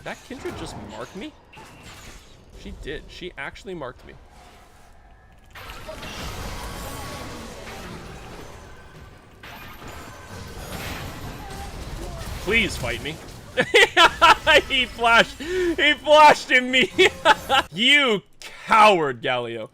that Kindred just mark me? She did. She actually marked me. Please fight me. He flashed in me. You coward, Galio.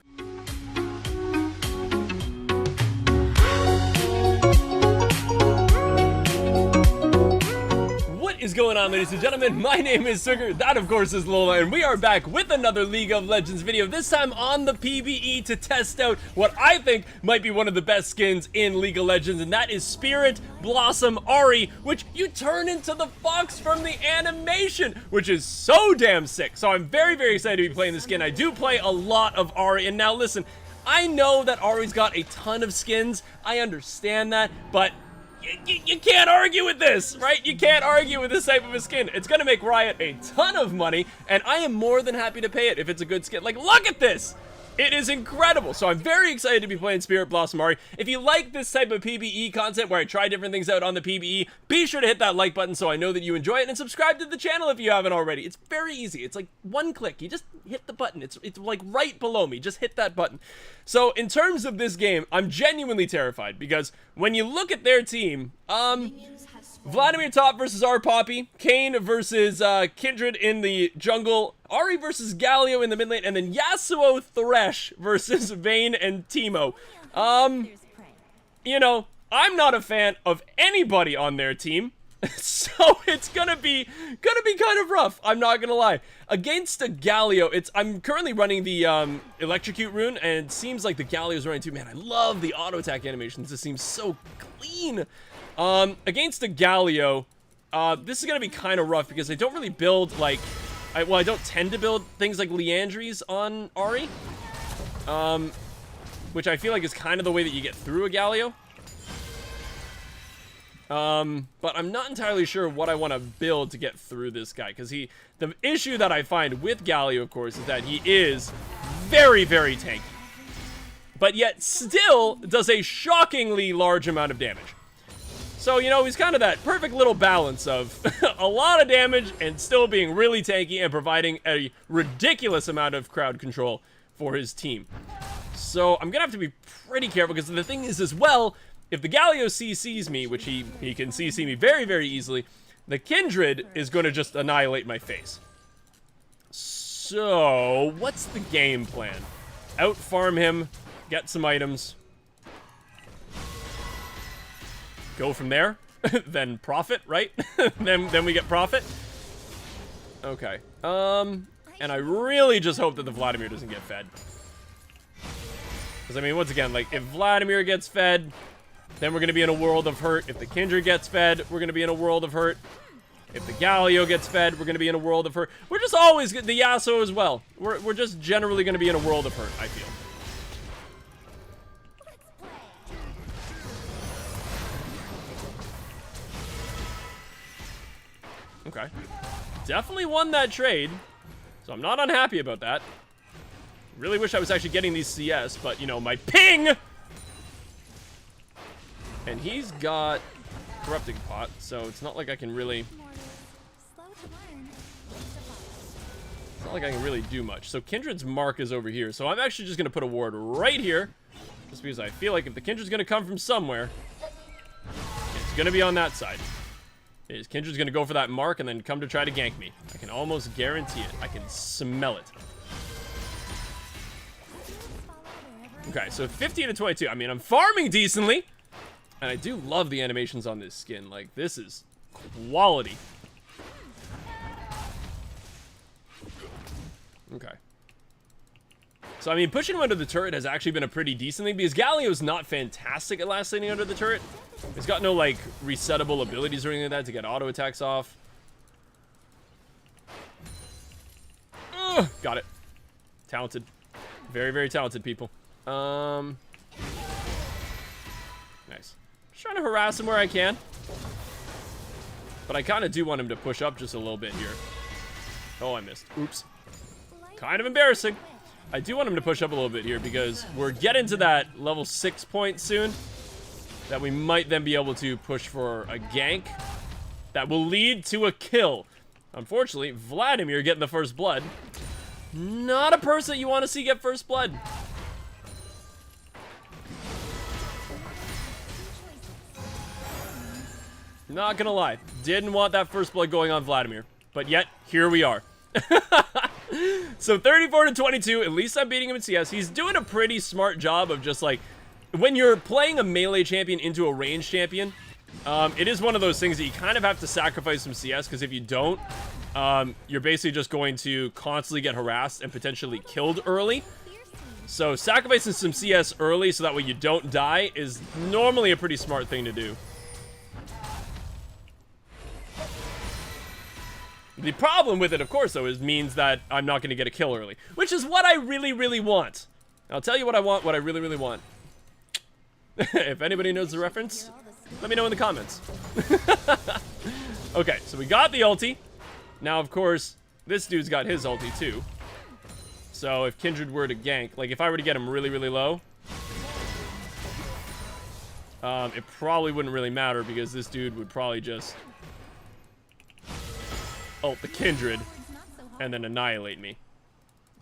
What is going on, ladies and gentlemen? My name is Sugar, that of course is Lola, and we are back with another League of Legends video, this time on the PvE to test out what I think might be one of the best skins in League of Legends, and that is Spirit Blossom Ahri, which you turn into the fox from the animation, which is so damn sick. So I'm very, very excited to be playing this skin. I do play a lot of Ahri, and now listen, I know that Ahri's got a ton of skins, I understand that, but you can't argue with this, right? You can't argue with this type of a skin. It's gonna make Riot a ton of money, and I am more than happy to pay it if it's a good skin. Like, look at this! It is incredible. So I'm very excited to be playing Spirit Blossom Ahri. If you like this type of PvE content where I try different things out on the PvE, be sure to hit that like button so I know that you enjoy it, and subscribe to the channel if you haven't already. It's very easy. It's like one click. You just hit the button. It's like right below me. Just hit that button. So in terms of this game, I'm genuinely terrified because when you look at their team, Vladimir top versus R Poppy, Kayn versus Kindred in the jungle, Ahri versus Galio in the mid lane, and then Yasuo Thresh versus Vayne and Teemo. You know, I'm not a fan of anybody on their team, so it's gonna be kind of rough. I'm not gonna lie. Against a Galio, I'm currently running the Electrocute rune, and it seems like the Galio's running too. Man, I love the auto attack animations. This seems so clean. Against a Galio, this is gonna be kind of rough because I don't really build like, I don't tend to build things like Liandry's on Ahri, which I feel like is kind of the way that you get through a Galio. But I'm not entirely sure what I want to build to get through this guy, because the issue that I find with Galio, of course, is that he is very, very tanky, but yet still does a shockingly large amount of damage. So, you know, he's kind of that perfect little balance of a lot of damage and still being really tanky and providing a ridiculous amount of crowd control for his team. So I'm gonna have to be pretty careful, because the thing is as well, if the Galio CCs me, which he can CC me very, very easily, the Kindred is going to just annihilate my face. So, what's the game plan? Out-farm him, get some items, go from there, then profit, right? then we get profit. Okay. And I really just hope that the Vladimir doesn't get fed. Because, I mean, once again, like, if Vladimir gets fed, then we're going to be in a world of hurt. If the Kindred gets fed, we're going to be in a world of hurt. If the Galio gets fed, we're going to be in a world of hurt. We're just always, the Yasuo as well. We're just generally going to be in a world of hurt, I feel. Okay. Definitely won that trade, so I'm not unhappy about that. Really wish I was actually getting these CS, but, you know, my ping! And he's got Corrupting Pot, so it's not like I can really... It's not like I can really do much. So Kindred's mark is over here, so I'm actually just going to put a ward right here, just because I feel like if the Kindred's going to come from somewhere, it's going to be on that side. Kindred's going to go for that mark and then come to try to gank me. I can almost guarantee it. I can smell it. Okay, so 15 to 22. I mean, I'm farming decently. And I do love the animations on this skin. Like, this is quality. Okay. So, I mean, pushing him under the turret has actually been a pretty decent thing, because Galio's not fantastic at last laning under the turret. He's got no, like, resettable abilities or anything like that to get auto attacks off. Ugh, got it. Talented. Very, very talented, people. Nice. Just trying to harass him where I can. But I kind of do want him to push up just a little bit here. Oh, I missed. Oops. Kind of embarrassing. I do want him to push up a little bit here because we're getting to that level 6 point soon that we might then be able to push for a gank that will lead to a kill. Unfortunately, Vladimir getting the first blood. Not a person that you want to see get first blood. Not gonna lie, didn't want that first blood going on Vladimir, but yet here we are. So 34 to 22, at least I'm beating him in CS. He's doing a pretty smart job of just like, when you're playing a melee champion into a ranged champion, it is one of those things that you kind of have to sacrifice some CS, because if you don't, you're basically just going to constantly get harassed and potentially killed early. So sacrificing some CS early so that way you don't die is normally a pretty smart thing to do. The problem with it, of course, though, means that I'm not going to get a kill early, which is what I really, really want. I'll tell you what I want, what I really, really want. If anybody knows the reference, let me know in the comments. Okay, so we got the ulti. Now, of course, this dude's got his ulti, too. So if Kindred were to gank, like, if I were to get him really, really low, it probably wouldn't really matter, because this dude would probably just ult the Kindred and then annihilate me.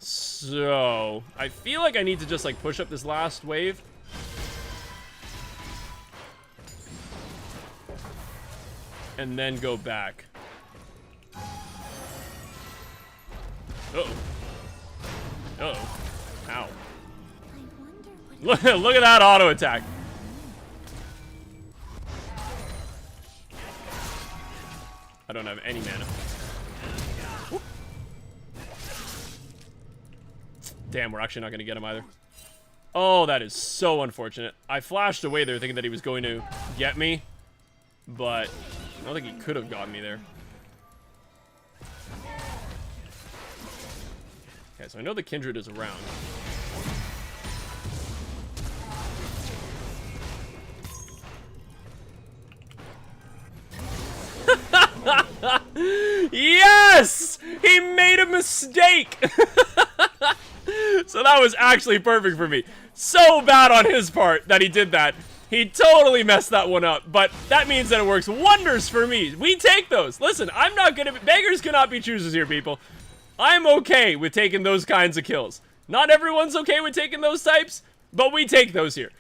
So I feel like I need to just like push up this last wave. And then go back. Uh-oh. Uh-oh. Ow. Look at that auto attack. I don't have any mana. Whoop. Damn, we're actually not going to get him either. Oh, that is so unfortunate. I flashed away there thinking that he was going to get me, but I don't think he could have gotten me there. Okay, so I know the Kindred is around. Yes! He made a mistake! So that was actually perfect for me. So bad on his part that he did that. He totally messed that one up, but that means that it works wonders for me. We take those. Listen, I'm not gonna be, beggars cannot be choosers here, people. I'm okay with taking those kinds of kills. Not everyone's okay with taking those types, but we take those here.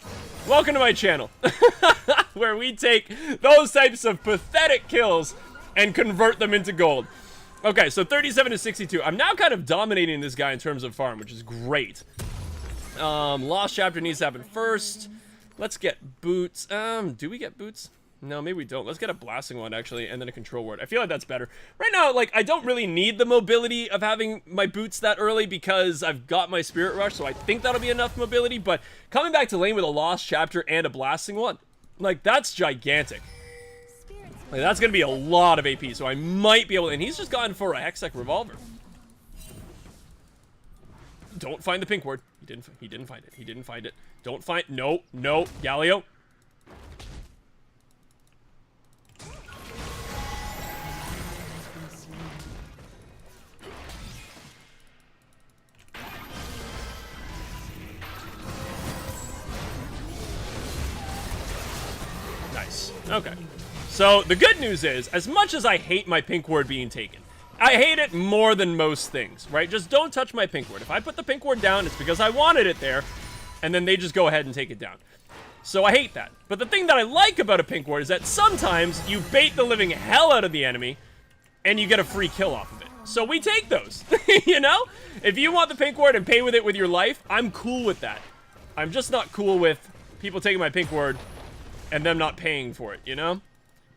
Welcome to my channel, where we take those types of pathetic kills and convert them into gold. Okay, so 37 to 62. I'm now kind of dominating this guy in terms of farm, which is great. Lost chapter needs to happen first. Let's get boots. Do we get boots? No, maybe we don't. Let's get a blasting one, actually, and then a control ward. I feel like that's better. Right now, like, I don't really need the mobility of having my boots that early because I've got my spirit rush, so I think that'll be enough mobility, but coming back to lane with a lost chapter and a blasting one, like, that's gigantic. Like, that's going to be a lot of AP, so I might be able to... And he's just gone for a Hextech Revolver. Don't find the pink ward. He didn't find it. He didn't find it. Don't find... No, no. Galio. Nice. Okay. So, the good news is, as much as I hate my pink ward being taken, I hate it more than most things, right? Just don't touch my pink ward. If I put the pink ward down, it's because I wanted it there, and then they just go ahead and take it down. So I hate that. But the thing that I like about a pink ward is that sometimes you bait the living hell out of the enemy, and you get a free kill off of it. So we take those, you know? If you want the pink ward and pay with it with your life, I'm cool with that. I'm just not cool with people taking my pink ward and them not paying for it, you know?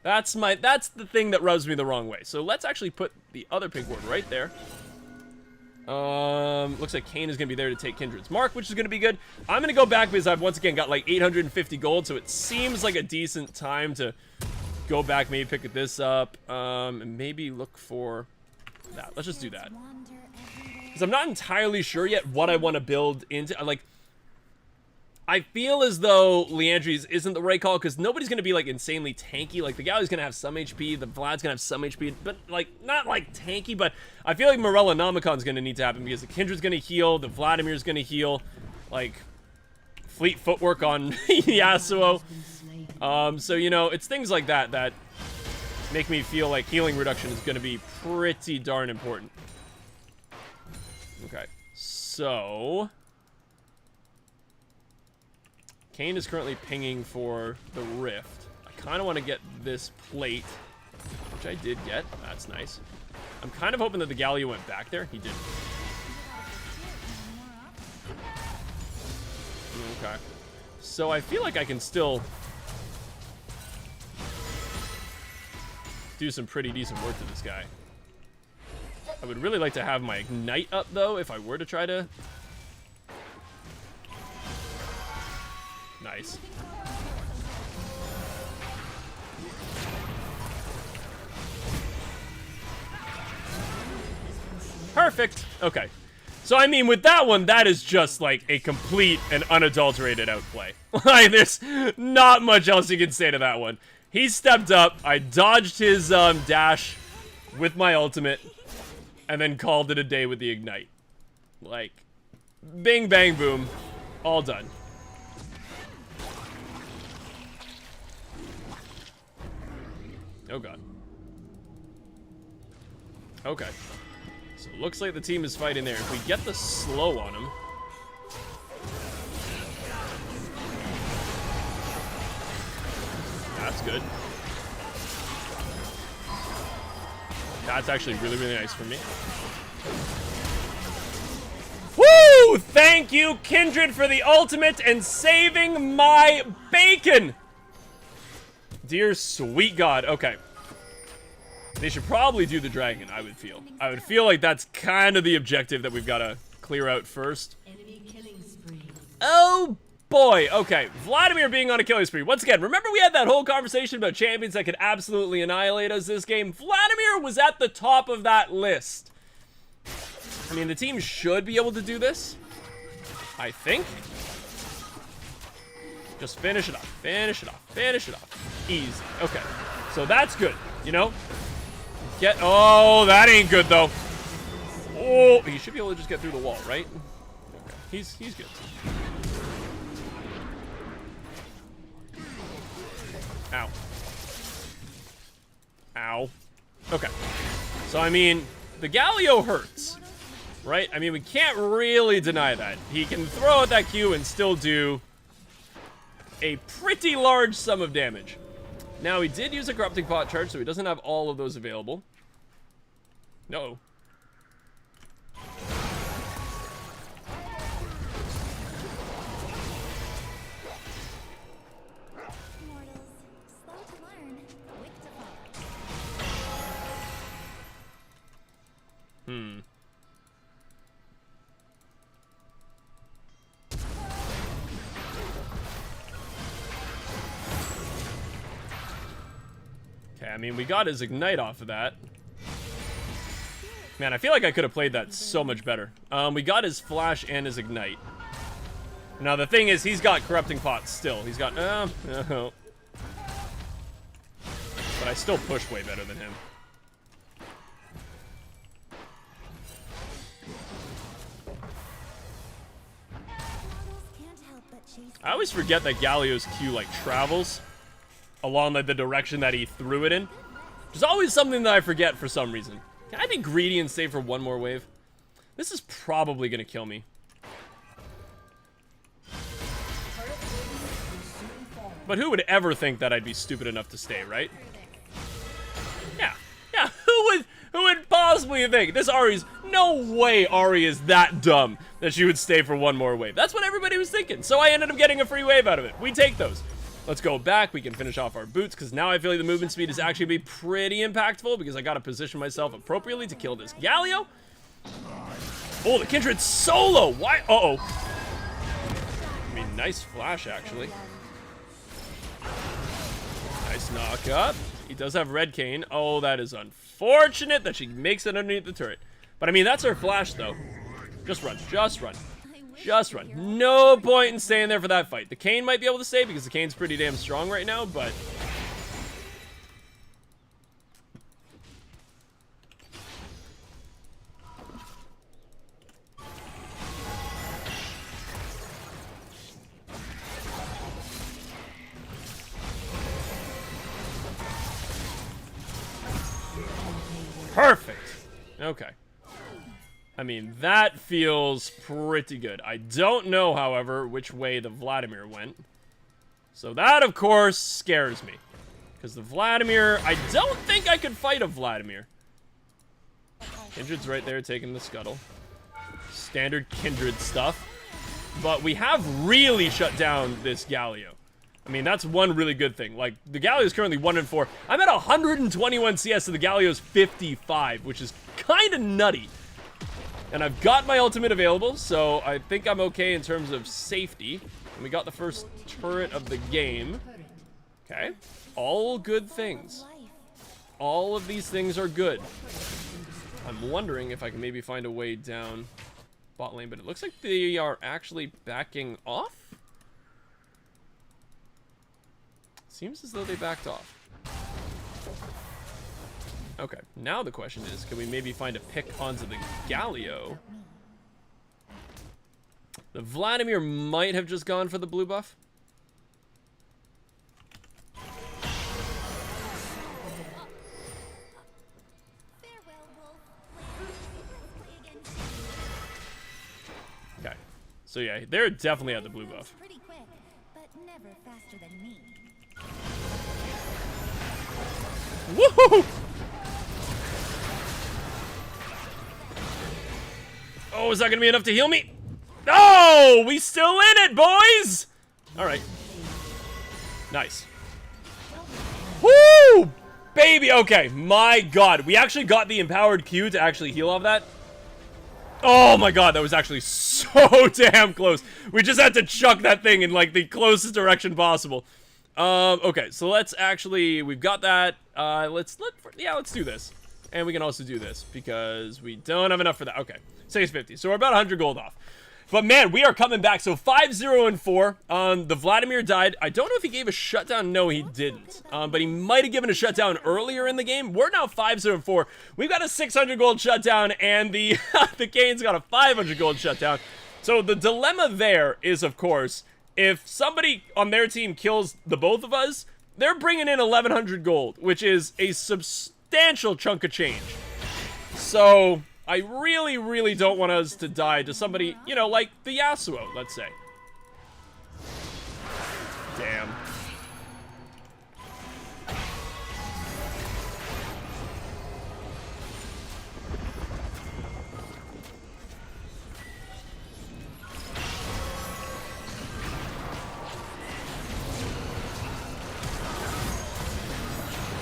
That's the thing that rubs me the wrong way. So let's actually put the other pink ward right there. Looks like Kane is going to be there to take Kindred's mark, which is going to be good. I'm going to go back because I've once again got like 850 gold, so it seems like a decent time to go back, maybe pick this up, and maybe look for that. Let's just do that. Because I'm not entirely sure yet what I want to build into. Like, I feel as though Leandri's isn't the right call because nobody's going to be like insanely tanky. Like the Galio's going to have some HP, the Vlad's going to have some HP, but like not like tanky, but I feel like Morella Namacon's going to need to happen because the Kindred's going to heal, the Vladimir's going to heal, like fleet footwork on Yasuo. So, you know, it's things like that that make me feel like healing reduction is going to be pretty darn important. Okay, so Kayn is currently pinging for the Rift. I kind of want to get this plate, which I did get. That's nice. I'm kind of hoping that the Galio went back there. He didn't. Okay. So I feel like I can still do some pretty decent work to this guy. I would really like to have my Ignite up, though, if I were to try to... Nice. Perfect. Okay. So, I mean, with that one, that is just, like, a complete and unadulterated outplay. Like, there's not much else you can say to that one. He stepped up. I dodged his dash with my ultimate, and then called it a day with the Ignite. Like, bing, bang, boom. All done. Oh, God. Okay. So it looks like the team is fighting there. If we get the slow on him... That's good. That's actually really, really nice for me. Woo! Thank you, Kindred, for the ultimate and saving my bacon! Dear sweet God. Okay. They should probably do the dragon, I would feel. I would feel like that's kind of the objective that we've got to clear out first. Oh, boy. Okay. Vladimir being on a killing spree. Once again, remember we had that whole conversation about champions that could absolutely annihilate us this game? Vladimir was at the top of that list. I mean, the team should be able to do this. I think. Just finish it off. Finish it off. Finish it off. Easy. Okay. So that's good, you know? Oh, that ain't good, though. Oh, he should be able to just get through the wall, right? Okay. He's good. Ow. Ow. Okay. So, I mean, the Galio hurts, right? I mean, we can't really deny that. He can throw out that Q and still do a pretty large sum of damage. Now, he did use a Corrupting Pot charge, so he doesn't have all of those available. No. Okay, I mean, we got his Ignite off of that. Man, I feel like I could have played that so much better. We got his Flash and his Ignite. Now, the thing is, he's got Corrupting Pots still. He's got... But I still push way better than him. I always forget that Galio's Q, like, travels along like, the direction that he threw it in. Which is always something that I forget for some reason. Can I be greedy and save for one more wave? This is probably going to kill me. But who would ever think that I'd be stupid enough to stay, right? Yeah. Yeah, who would possibly think? This Ahri's... No way Ahri is that dumb that she would stay for one more wave. That's what everybody was thinking. So I ended up getting a free wave out of it. We take those. Let's go back. We can finish off our boots because now I feel like the movement speed is actually be pretty impactful because I got to position myself appropriately to kill this Galio. Oh, the Kindred solo. Why? Uh-oh. I mean, nice flash, actually. Nice knock up. He does have red Kayn. Oh, that is unfortunate that she makes it underneath the turret. But, I mean, that's her flash, though. Just run. Just run. Just run. No point in staying there for that fight. The Kayn might be able to stay because the Kayn's pretty damn strong right now, but... Perfect. Okay. I mean, that feels pretty good. I don't know, however, which way the Vladimir went. So that, of course, scares me. Because the Vladimir, I don't think I could fight a Vladimir. Kindred's right there taking the scuttle. Standard Kindred stuff. But we have really shut down this Galio. I mean, that's one really good thing. Like, the Galio is currently 1-4. I'm at 121 CS, and the Galio's 55, which is kind of nutty. And I've got my ultimate available, so I think I'm okay in terms of safety. And we got the first turret of the game. Okay. All good things. All of these things are good. I'm wondering if I can maybe find a way down bot lane, but it looks like they are actually backing off. Seems as though they backed off. Okay, now the question is, can we maybe find a pick onto the Galio? The Vladimir might have just gone for the blue buff. Okay, so yeah, they're definitely at the blue buff. Pretty quick, but never faster than me. Woohoo! Oh, is that gonna be enough to heal me? Oh, we still in it, boys! All right. Nice. Woo! Baby, okay, my God. We actually got the empowered Q to actually heal off that. Oh my God, that was actually so damn close. We just had to chuck that thing in like the closest direction possible. Okay, so let's actually, we've got that. Let's do this. And we can also do this because we don't have enough for that. Okay, 650. So we're about 100 gold off. But man, we are coming back. So 5-0-4. The Vladimir died. I don't know if he gave a shutdown. No, he didn't. But he might have given a shutdown earlier in the game. We're now 5-0-4. We've got a 600 gold shutdown, and the the Kane's got a 500 gold shutdown. So the dilemma there is, of course, if somebody on their team kills the both of us, they're bringing in 1,100 gold, which is a substantial chunk of change. So I really, really don't want us to die to somebody, you know, like the Yasuo, let's say. Damn.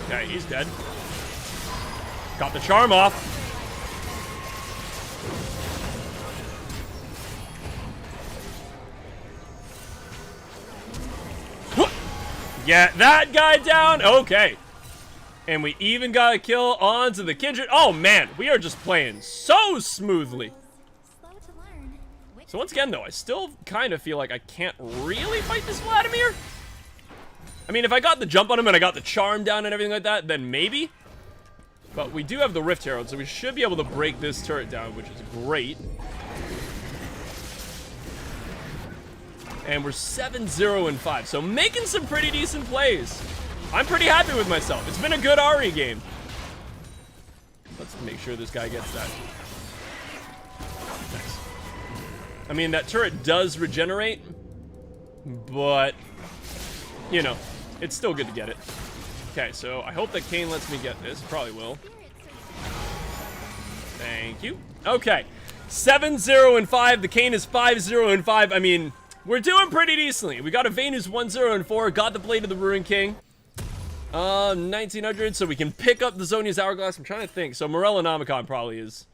Okay, he's dead. Got the charm off. Get that guy down. Okay. And we even got a kill onto the Kindred. Oh, man. We are just playing so smoothly. So once again, though, I still kind of feel like I can't really fight this Vladimir. I mean, if I got the jump on him and I got the charm down and everything like that, then maybe. But we do have the Rift Herald, so we should be able to break this turret down, which is great. And we're 7-0-5, so making some pretty decent plays. I'm pretty happy with myself. It's been a good Ahri game. Let's make sure this guy gets that. Nice. I mean, that turret does regenerate, but, you know, it's still good to get it. Okay, so I hope that Kane lets me get this. Probably will. Thank you. Okay, 7-0-5. The Kane is 5-0-5. I mean, we're doing pretty decently. We got a Vayne who's 1-0-4. Got the Blade of the Ruin King. 1900, so we can pick up the Zhonya's Hourglass. I'm trying to think. So Morellonomicon probably is.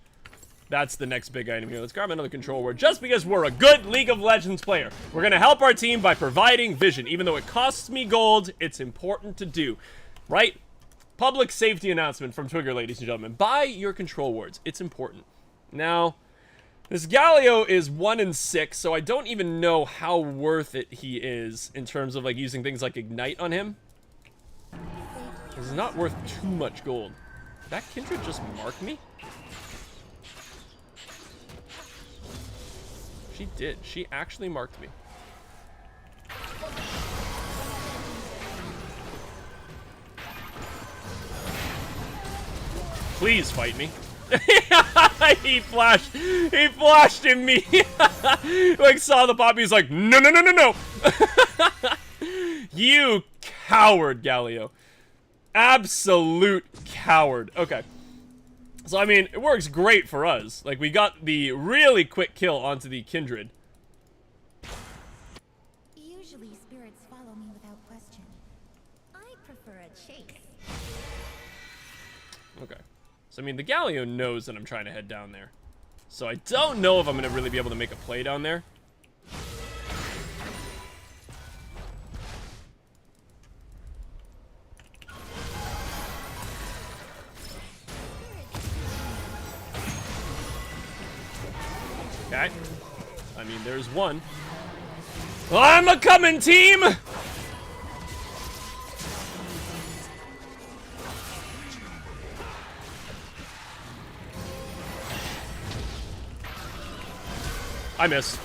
That's the next big item here. Let's grab another control word. Just because we're a good League of Legends player, we're going to help our team by providing vision. Even though it costs me gold, it's important to do. Right? Public safety announcement from Twigger, ladies and gentlemen. Buy your control words. It's important. Now, this Galio is 1-6, so I don't even know how worth it he is in terms of like using things like Ignite on him. This is not worth too much gold. Did that Kindred just mark me? She did. She actually marked me. Please fight me. He flashed in me. Like saw the pop, he's like, no, no, no, no, no. You coward, Galio. Absolute coward. Okay. So, I mean, it works great for us. Like, we got the really quick kill onto the Kindred. Usually spirits follow me without question. I prefer a chase. Okay. So, I mean, the Galio knows that I'm trying to head down there. So, I don't know if I'm going to really be able to make a play down there. Okay. I mean, there's one. I'm a coming, team! I miss.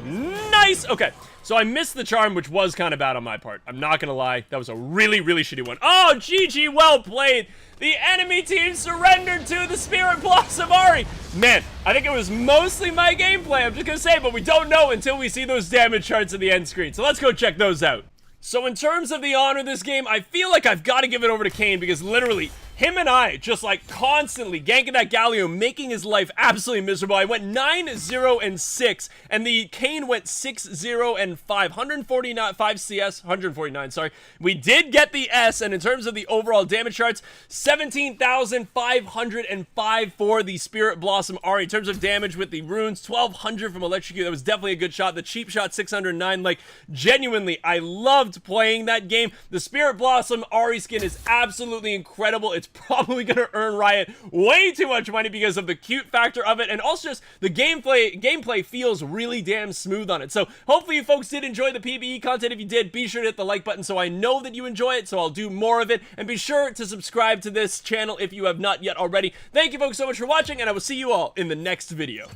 Nice! Okay. So I missed the charm, which was kind of bad on my part. I'm not gonna lie. That was a really, really shitty one. Oh, GG, well played! The enemy team surrendered to the Spirit Blossom Ahri! Man, I think it was mostly my gameplay, I'm just gonna say, but we don't know until we see those damage charts at the end screen. So let's go check those out. So in terms of the honor of this game, I feel like I've got to give it over to Kane because literally, him and I just like constantly ganking that Galio, making his life absolutely miserable. I went 9-0-6, and the Kane went 6-0-5, 149, 5 CS, 149, sorry. We did get the S, and in terms of the overall damage charts, 17,505 for the Spirit Blossom Ahri. In terms of damage with the runes, 1,200 from Electrocute. That was definitely a good shot. The cheap shot, 609. Like, genuinely, I loved playing that game. The Spirit Blossom Ahri skin is absolutely incredible. It's probably going to earn Riot way too much money because of the cute factor of it, and also just the gameplay feels really damn smooth on it. So hopefully you folks did enjoy the PvE content. If you did, be sure to hit the like button so I know that you enjoy it, so I'll do more of it, and be sure to subscribe to this channel if you have not yet already. Thank you folks so much for watching, and I will see you all in the next video.